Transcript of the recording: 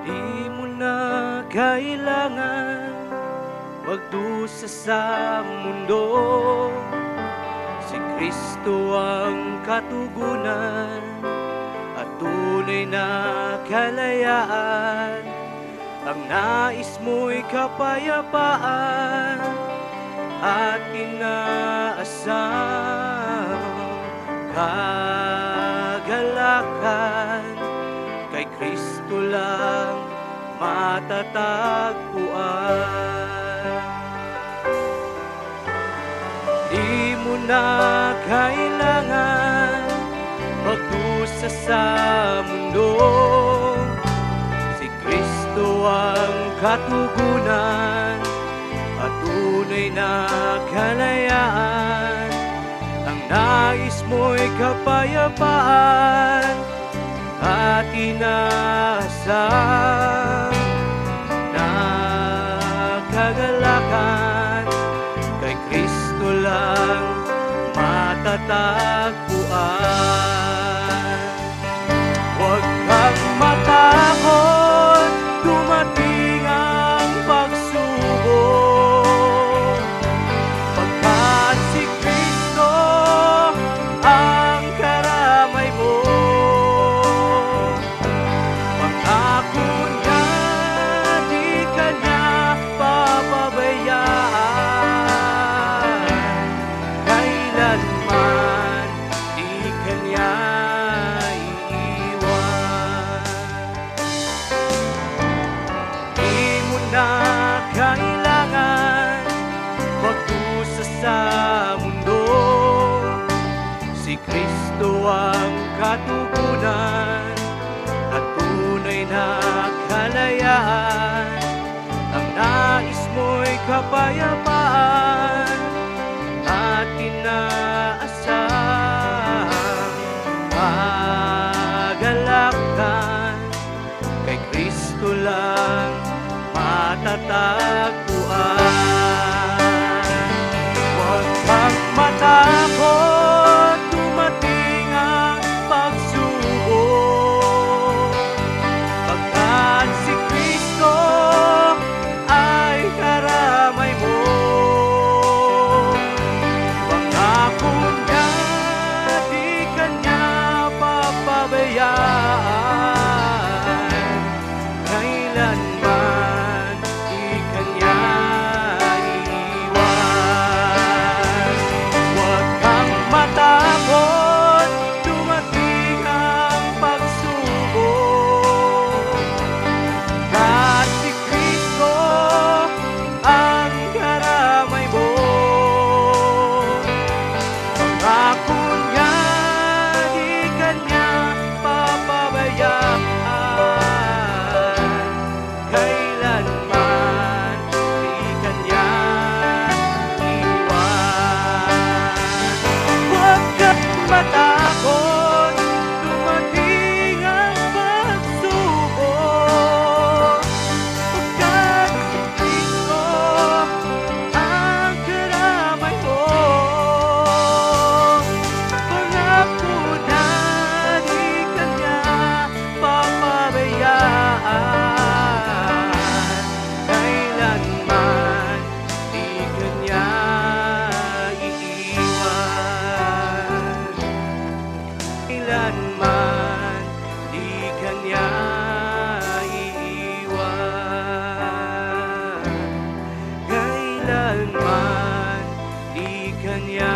Di mo na kailangan magdusa sa mundo. Si Kristo ang katugunan at tunay na kalayaan. Ang nais mo'y kapayapaan at inaasang kagalakan. Kay Kristo lang matatagpuan. Di mo na kailangan magdusa sa mundo. Si Kristo ang katugunan at tunay na kalayaan. Ang nais mo'y kapayapaan at inaasang na kagalakan. Kay Kristo lang matatagpuan. Huwag kang matakot, dumating ang pagsubok, pagkat si Kristo ang karamay mo. Pangako niya, di ka na papabayaan. Kailanman di ka niya iiwan. Di mo na kailangan magdusa sa mundo. Si Kristo ang katugunan at tunay na kalayaan. Ang nais mo'y kapayapaan at inaasang kagalakan. Kay Kristo lang matatagpuan. Huwag kang matakot, dumating ang pagsubok, pagkat si Kristo ay karamay mo. Pangako niya, di ka niya papabayaan. Kailanman di ka niya iiwan. Huwag kang matakot, dumating ang pagsubok, at si Kristo ang karamay mo. Pangako niya, di ka niya papabayaan. Kailanman di ka niya iwan. Huwag kang matakot, dumating ang pagsubok, pagkat si Kristo ang karamay mo. Pangako na di ka niya papabayaan. Kailanman di ka niya iiwan. Kailanman di ka niya iiwan. Kailanman di ka niya